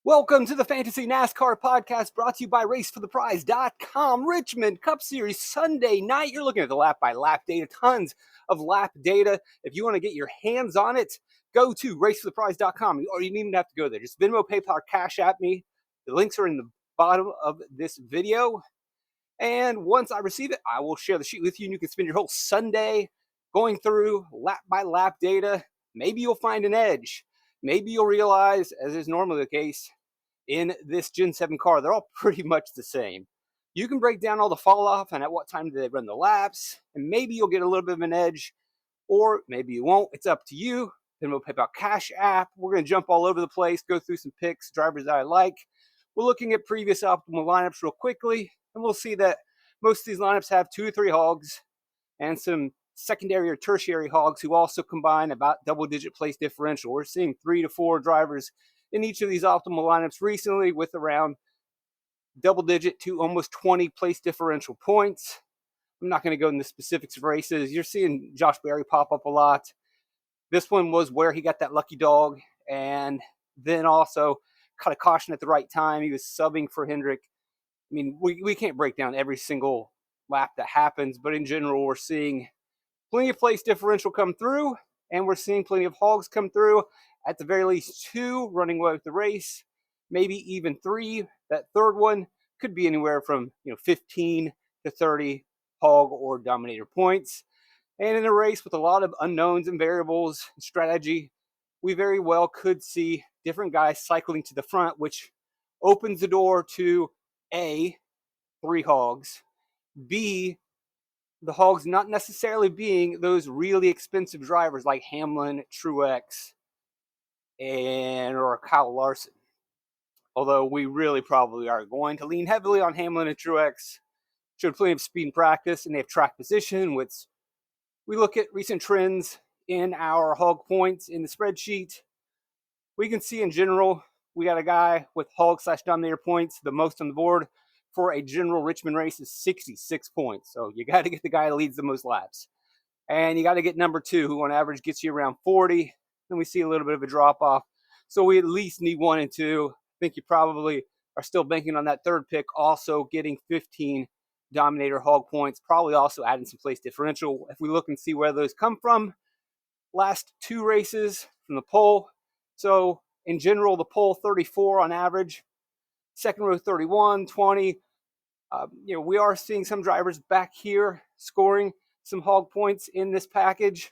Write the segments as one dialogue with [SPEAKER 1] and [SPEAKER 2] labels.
[SPEAKER 1] Welcome to the Fantasy NASCAR podcast brought to you by RaceForThePrize.com. Richmond Cup Series Sunday night. You're looking at the lap-by-lap data, tons of lap data. If you want to get your hands on it, go to RaceForThePrize.com. Or you don't even have to go there. Just Venmo, PayPal, Cash App me. The links are in the bottom of this video. And once I receive it, I will share the sheet with you, and you can spend your whole Sunday going through lap-by-lap data. Maybe you'll find an edge. Maybe you'll realize, as is normally the case in this Gen 7 car, they're all pretty much the same. You can break down all the fall off and at what time do they run the laps, and maybe you'll get a little bit of an edge, or maybe you won't. It's up to you. Then we'll pick out Cash App. We're going to jump all over the place, go through some picks, drivers that I like. We're looking at previous optimal lineups real quickly, and we'll see that most of these lineups have 2 or 3 hogs and some secondary or tertiary hogs who also combine about double-digit place differential. We're seeing 3 to 4 drivers in each of these optimal lineups recently with around double-digit to almost 20 place differential points. I'm not going to go into the specifics of races. You're seeing Josh Berry pop up a lot. This one was where he got that lucky dog, and then also caught a caution at the right time. He was subbing for Hendrick. I mean, we can't break down every single lap that happens, but in general, we're seeing plenty of place differential come through, and we're seeing plenty of hogs come through. At the very least 2 running away with the race, maybe even 3. That third one could be anywhere from 15 to 30 hog or dominator points. And in a race with a lot of unknowns and variables and strategy, we very well could see different guys cycling to the front, which opens the door to A, 3 hogs, B, the hogs not necessarily being those really expensive drivers like Hamlin, Truex, or Kyle Larson. Although we really probably are going to lean heavily on Hamlin and Truex. Showed plenty of speed in practice, and they have track position, which we look at recent trends in our hog points in the spreadsheet. We can see in general, we got a guy with hog/dominator points, the most on the board for a general Richmond race is 66 points. So you got to get the guy that leads the most laps. And you got to get number 2, who on average gets you around 40. Then we see a little bit of a drop off. So we at least need 1 and 2. I think you probably are still banking on that third pick, also getting 15 dominator hog points, probably also adding some place differential. If we look and see where those come from, last 2 races from the poll. So in general, the poll 34 on average, second row 31, 20. We are seeing some drivers back here scoring some hog points in this package.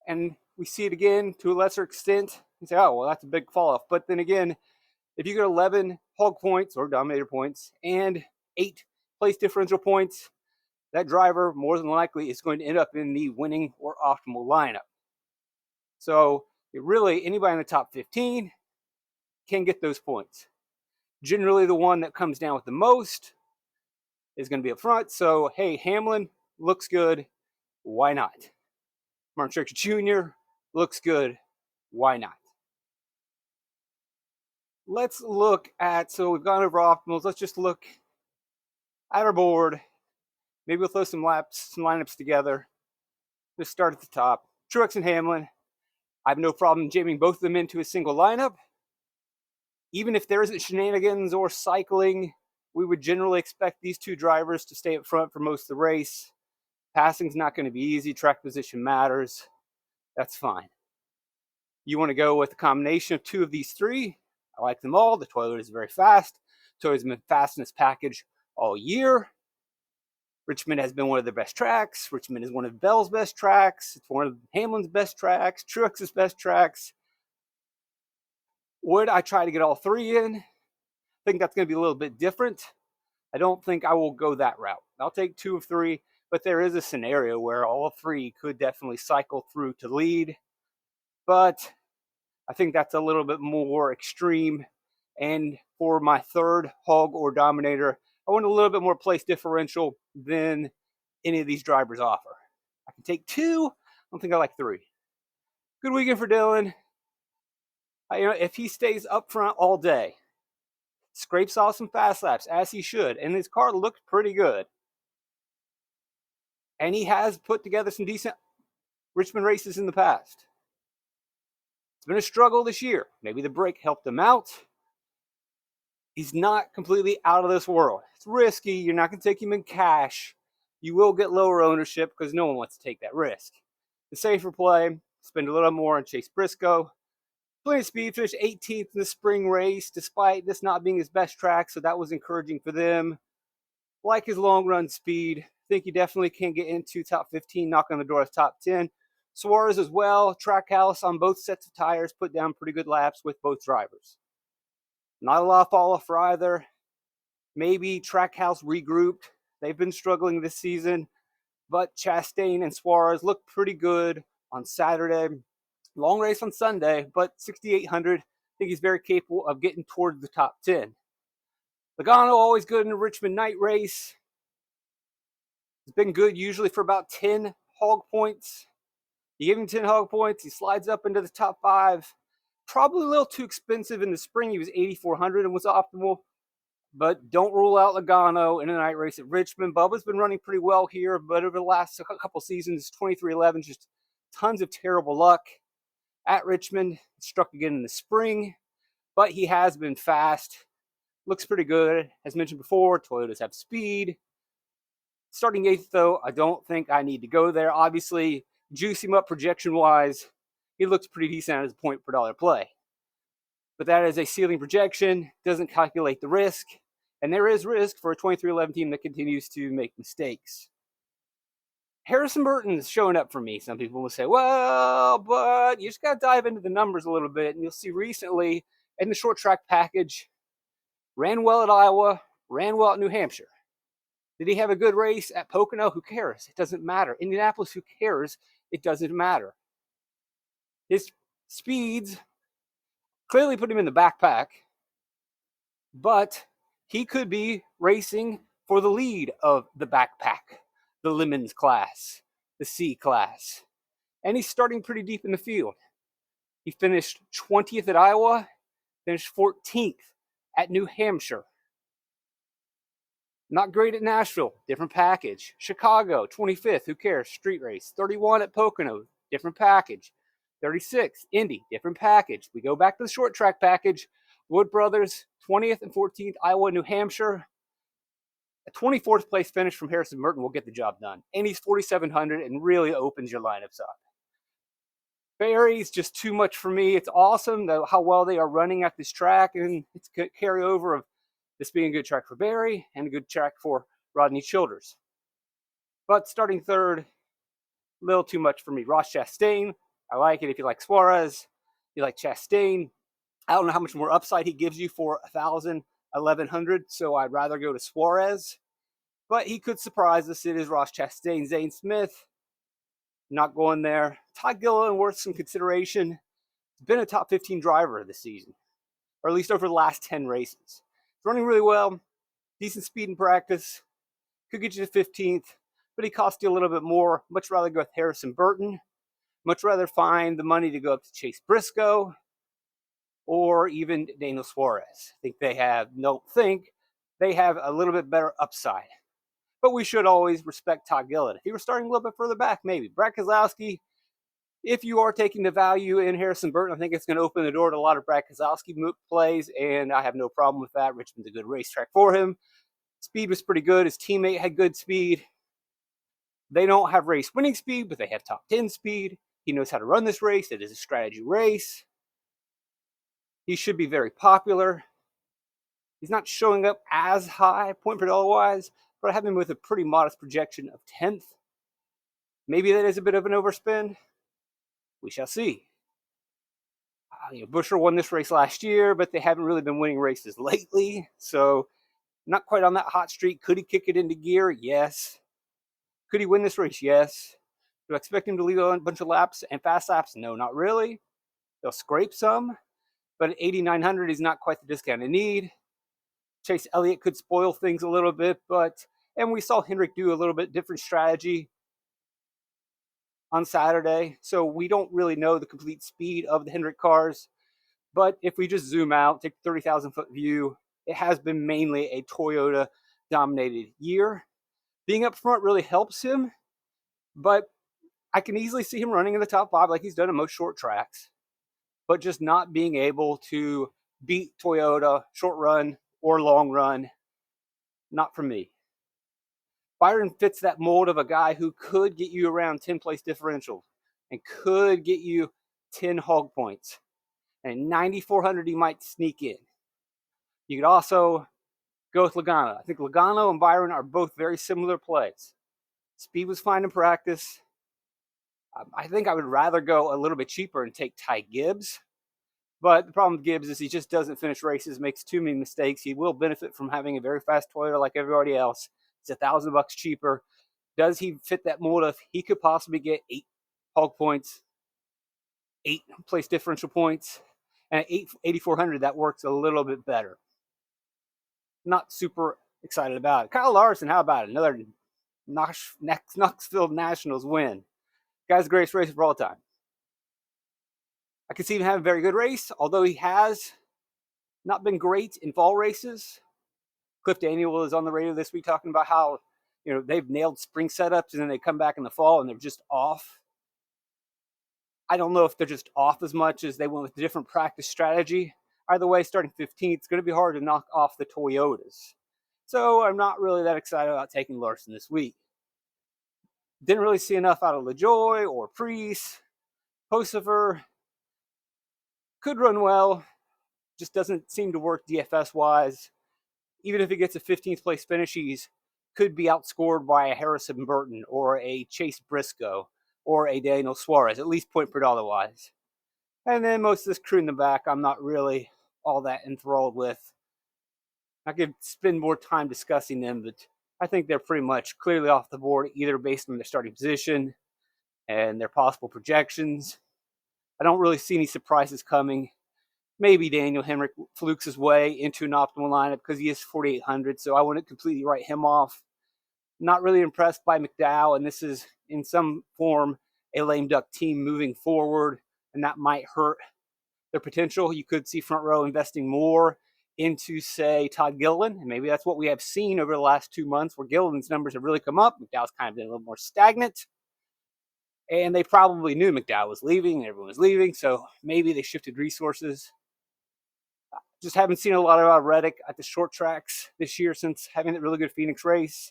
[SPEAKER 1] And we see it again to a lesser extent. You say, oh, well, that's a big fall off. But then again, if you get 11 hog points or dominator points and 8 place differential points, that driver more than likely is going to end up in the winning or optimal lineup. So really, anybody in the top 15 can get those points. Generally, the one that comes down with the most is going to be up front. So, hey, Hamlin looks good. Why not? Martin Truex Jr. looks good. Why not? Let's look at, so we've gone over optimals. Let's just look at our board. Maybe we'll throw some lineups together. Let's start at the top. Truex and Hamlin. I have no problem jamming both of them into a single lineup. Even if there isn't shenanigans or cycling, we would generally expect these 2 drivers to stay up front for most of the race. Passing's not going to be easy. Track position matters. That's fine. You want to go with a combination of 2 of these 3. I like them all. The Toilet is very fast. Toilet's been fast in this package all year. Richmond has been one of their best tracks. Richmond is one of Bell's best tracks. It's one of Hamlin's best tracks. Truex's best tracks. Would I try to get all 3 in? I think that's going to be a little bit different. I don't think I will go that route. I'll take 2 of 3, but there is a scenario where all 3 could definitely cycle through to lead. But I think that's a little bit more extreme. And for my third hog or dominator, I want a little bit more place differential than any of these drivers offer. I can take 2. I don't think I like 3. Good weekend for Dylan. If he stays up front all day, scrapes off some fast laps, as he should, and his car looked pretty good, and he has put together some decent Richmond races in the past, It's been a struggle this year. Maybe the break helped him out. He's not completely out of this world. It's risky. You're not going to take him in cash. You will get lower ownership because no one wants to take that risk. The safer play, spend a little more on Chase Briscoe. Plenty of speed, finished 18th in the spring race, despite this not being his best track, so that was encouraging for them. Like his long run speed. Think he definitely can get into top 15, knock on the door of top 10. Suarez as well, Trackhouse on both sets of tires, put down pretty good laps with both drivers. Not a lot of fall off for either. Maybe Trackhouse regrouped. They've been struggling this season, but Chastain and Suarez looked pretty good on Saturday. Long race on Sunday, but 6,800. I think he's very capable of getting towards the top 10. Logano always good in a Richmond night race. He's been good usually for about 10 hog points. You give him 10 hog points, he slides up into the top 5. Probably a little too expensive in the spring. He was 8,400 and was optimal. But don't rule out Logano in a night race at Richmond. Bubba's been running pretty well here, but over the last couple seasons, 23-11, just tons of terrible luck. At Richmond, struck again in the spring, but he has been fast. Looks pretty good. As mentioned before, Toyotas have speed. Starting 8th, though, I don't think I need to go there. Obviously, juice him up projection-wise. He looks pretty decent as a point per dollar play. But that is a ceiling projection, doesn't calculate the risk. And there is risk for a 23-11 team that continues to make mistakes. Harrison Burton's showing up for me. Some people will say, well, but you just got to dive into the numbers a little bit. And you'll see recently in the short track package, ran well at Iowa, ran well at New Hampshire. Did he have a good race at Pocono? Who cares? It doesn't matter. Indianapolis, who cares? It doesn't matter. His speeds clearly put him in the backpack, but he could be racing for the lead of the backpack, the Lemons class, the C class. And he's starting pretty deep in the field. He finished 20th at Iowa, finished 14th at New Hampshire. Not great at Nashville, different package. Chicago, 25th, who cares? Street race. 31 at Pocono, different package. 36, Indy, different package. We go back to the short track package. Wood Brothers, 20th and 14th, Iowa, New Hampshire. A 24th place finish from Harrison Burton will get the job done. And he's 4,700 and really opens your lineups up. Barry's just too much for me. It's awesome how well they are running at this track, and it's a carryover of this being a good track for Barry and a good track for Rodney Childers. But starting third, a little too much for me. Ross Chastain, I like it if you like Suarez. You like Chastain. I don't know how much more upside he gives you for 1,000, 1,100, so I'd rather go to Suarez. But he could surprise us. It is Ross Chastain. Zane Smith, not going there. Todd Gilliland, worth some consideration. He's been a top 15 driver this season, or at least over the last 10 races. He's running really well, decent speed in practice, could get you to 15th, but he cost you a little bit more. Much rather go with Harrison Burton. Much rather find the money to go up to Chase Briscoe or even Daniel Suarez. I think they have a little bit better upside. But we should always respect Todd Gilliland. If he were starting a little bit further back, maybe. Brad Keselowski, if you are taking the value in Harrison Burton, I think it's going to open the door to a lot of Brad Keselowski plays, and I have no problem with that. Richmond's a good racetrack for him. Speed was pretty good. His teammate had good speed. They don't have race winning speed, but they have top 10 speed. He knows how to run this race. It is a strategy race. He should be very popular. He's not showing up as high point per dollar wise, but I have him with a pretty modest projection of 10th. Maybe that is a bit of an overspend. We shall see. Buescher won this race last year, but they haven't really been winning races lately. So not quite on that hot streak. Could he kick it into gear? Yes. Could he win this race? Yes. Do I expect him to lead a bunch of laps and fast laps? No, not really. They'll scrape some, but at 8,900, he's not quite the discount I need. Chase Elliott could spoil things a little bit, and we saw Hendrick do a little bit different strategy on Saturday, so we don't really know the complete speed of the Hendrick cars. But if we just zoom out, take the 30,000-foot view, it has been mainly a Toyota-dominated year. Being up front really helps him, but I can easily see him running in the top 5 like he's done in most short tracks. but just not being able to beat Toyota short run or long run, not for me. Byron fits that mold of a guy who could get you around 10 place differential and could get you 10 hog points. And 9,400 he might sneak in. You could also go with Logano. I think Logano and Byron are both very similar plays. Speed was fine in practice. I think I would rather go a little bit cheaper and take Ty Gibbs. But the problem with Gibbs is he just doesn't finish races, makes too many mistakes. He will benefit from having a very fast Toyota like everybody else. It's $1,000 cheaper. Does he fit that mold of he could possibly get 8 hog points, 8 place differential points, and at 8,400 that works a little bit better. Not super excited about it. Kyle Larson, how about it? Another Knoxville Nationals win. Guy's the greatest racer of all time. I can see him having a very good race, although he has not been great in fall races. Cliff Daniel is on the radio this week talking about how they've nailed spring setups and then they come back in the fall and they're just off. I don't know if they're just off as much as they went with a different practice strategy. Either way, starting 15th, it's going to be hard to knock off the Toyotas. So I'm not really that excited about taking Larson this week. Didn't really see enough out of LaJoy or Priest. Hocefer could run well, just doesn't seem to work DFS-wise. Even if he gets a 15th place finish, he's could be outscored by a Harrison Burton or a Chase Briscoe or a Daniel Suarez, at least point per dollar wise. And then most of this crew in the back, I'm not really all that enthralled with. I could spend more time discussing them, but I think they're pretty much clearly off the board, either based on their starting position and their possible projections. I don't really see any surprises coming. Maybe Daniel Hemrick flukes his way into an optimal lineup because he is 4,800, so I wouldn't completely write him off. Not really impressed by McDowell, and this is in some form a lame duck team moving forward, and that might hurt their potential. You could see Front Row investing more into, say, Todd Gilliland, and maybe that's what we have seen over the last 2 months, where Gilliland's numbers have really come up. McDowell's kind of been a little more stagnant, and they probably knew McDowell was leaving, and everyone was leaving, so maybe they shifted resources. Just haven't seen a lot of Reddick at the short tracks this year since having that really good Phoenix race.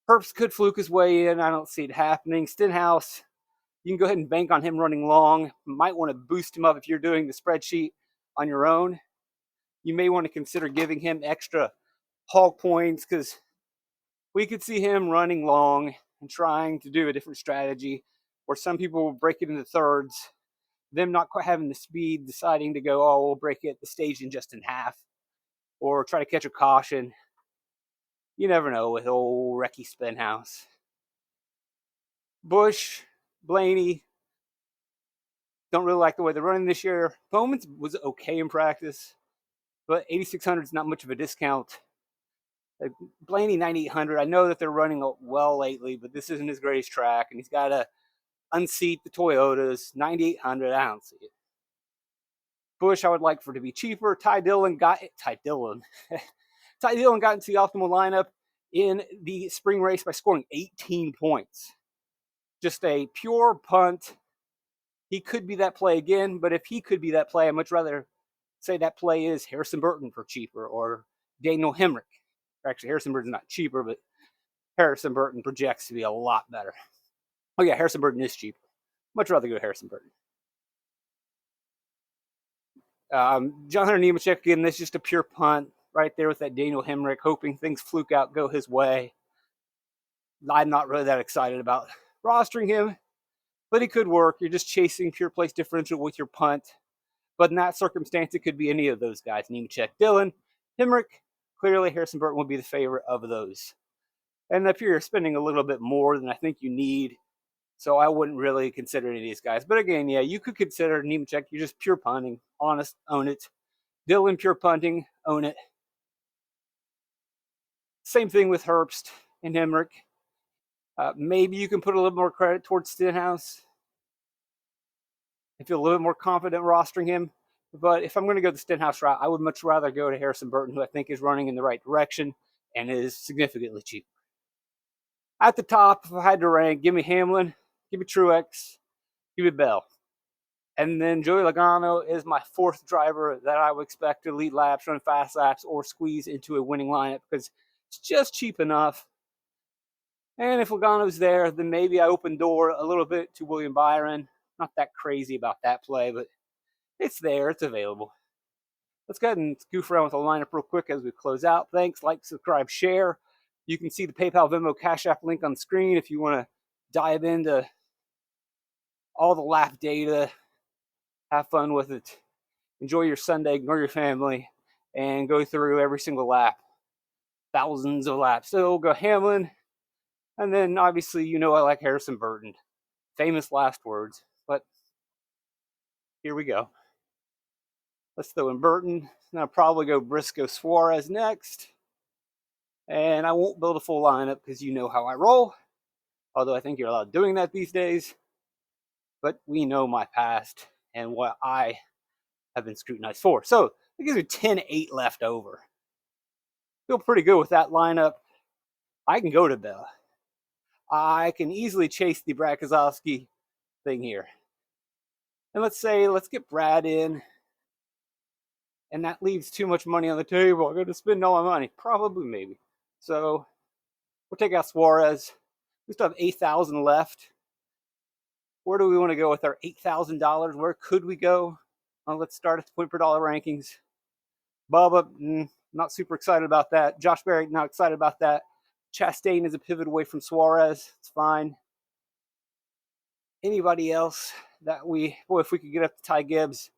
[SPEAKER 1] Herbst could fluke his way in. I don't see it happening. Stenhouse, you can go ahead and bank on him running long. Might want to boost him up if you're doing the spreadsheet on your own. You may want to consider giving him extra hog points because we could see him running long and trying to do a different strategy where some people will break it into thirds, them not quite having the speed, deciding to go, oh, we'll break it the stage in just in half or try to catch a caution. You never know with old Recky Stenhouse. Busch, Blaney, don't really like the way they're running this year. Bowman's was okay in practice, but 8,600 is not much of a discount. Blaney 9,800. I know that they're running well lately, but this isn't his greatest track, and he's got to unseat the Toyotas. 9,800. I don't see it. Busch, I would like for it to be cheaper. Ty Dillon got into the optimal lineup in the spring race by scoring 18 points. Just a pure punt. He could be that play again, but if he could be that play, I'd much rather say that play is Harrison Burton for cheaper or Daniel Hemrick. Actually, Harrison Burton's not cheaper, but Harrison Burton projects to be a lot better. Oh, yeah, Harrison Burton is cheaper. Much rather go Harrison Burton. John Hunter Nemechek, again, this is just a pure punt right there with that Daniel Hemrick, hoping things fluke out, go his way. I'm not really that excited about rostering him, but he could work. You're just chasing pure place differential with your punt. But in that circumstance, it could be any of those guys. Nemechek, Dillon, Hemrick. Clearly, Harrison Burton would be the favorite of those. And if you're spending a little bit more than I think you need, so I wouldn't really consider any of these guys. But again, yeah, you could consider Nemechek. You're just pure punting. Honest, own it. Dillon, pure punting, own it. Same thing with Herbst and Hemrick. Maybe you can put a little more credit towards Stenhouse. I feel a little bit more confident rostering him. But if I'm going to go the Stenhouse route, I would much rather go to Harrison Burton, who I think is running in the right direction and is significantly cheaper. At the top, if I had to rank, give me Hamlin, give me Truex, give me Bell. And then Joey Logano is my fourth driver that I would expect to lead laps, run fast laps, or squeeze into a winning lineup because it's just cheap enough. And if Logano's there, then maybe I open door a little bit to William Byron. Not that crazy about that play, but it's there. It's available. Let's go ahead and goof around with the lineup real quick as we close out. Thanks. Like, subscribe, share. You can see the PayPal, Venmo, Cash App link on the screen if you want to dive into all the lap data. Have fun with it. Enjoy your Sunday, ignore your family, and go through every single lap. Thousands of laps. So we'll go Hamlin. And then obviously, you know, I like Harrison Burton. Famous last words. But here we go. Let's throw in Burton. And I'll probably go Briscoe Suarez next. And I won't build a full lineup because you know how I roll. Although I think you're allowed doing that these days. But we know my past and what I have been scrutinized for. So it gives me 10-8 left over. Feel pretty good with that lineup. I can go to Bella. I can easily chase the Brad Keselowski thing here. And let's get Brad in. And that leaves too much money on the table. I'm going to spend all my money. Probably, maybe. So we'll take out Suarez. We still have $8,000 left. Where do we want to go with our $8,000? Where could we go? Let's start at the point per dollar rankings. Bubba, not super excited about that. Josh Berry, not excited about that. Chastain is a pivot away from Suarez. It's fine. Anybody else that if we could get up to Ty Gibbs,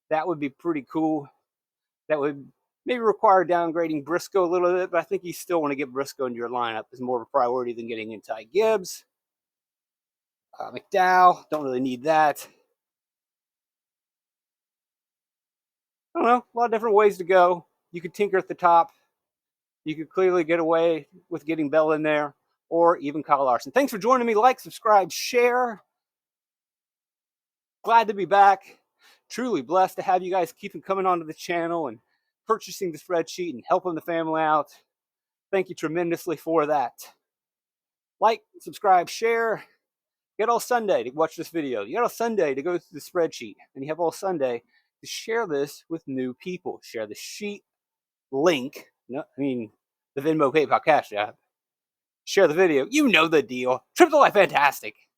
[SPEAKER 1] that would be pretty cool. That would maybe require downgrading Briscoe a little bit, but I think you still want to get Briscoe into your lineup as more of a priority than getting in Ty Gibbs. McDowell, don't really need that. I don't know, a lot of different ways to go. You could tinker at the top. You could clearly get away with getting Bell in there, or even Kyle Larson. Thanks for joining me. Like, subscribe, share. Glad to be back. Truly blessed to have you guys keeping coming onto the channel and purchasing the spreadsheet and helping the family out. Thank you tremendously for that. Like, subscribe, share. You got all Sunday to watch this video. You got all Sunday to go through the spreadsheet. And you have all Sunday to share this with new people. Share the sheet link. The Venmo, PayPal, Cash App. Share the video. You know the deal. Trip to Life Fantastic.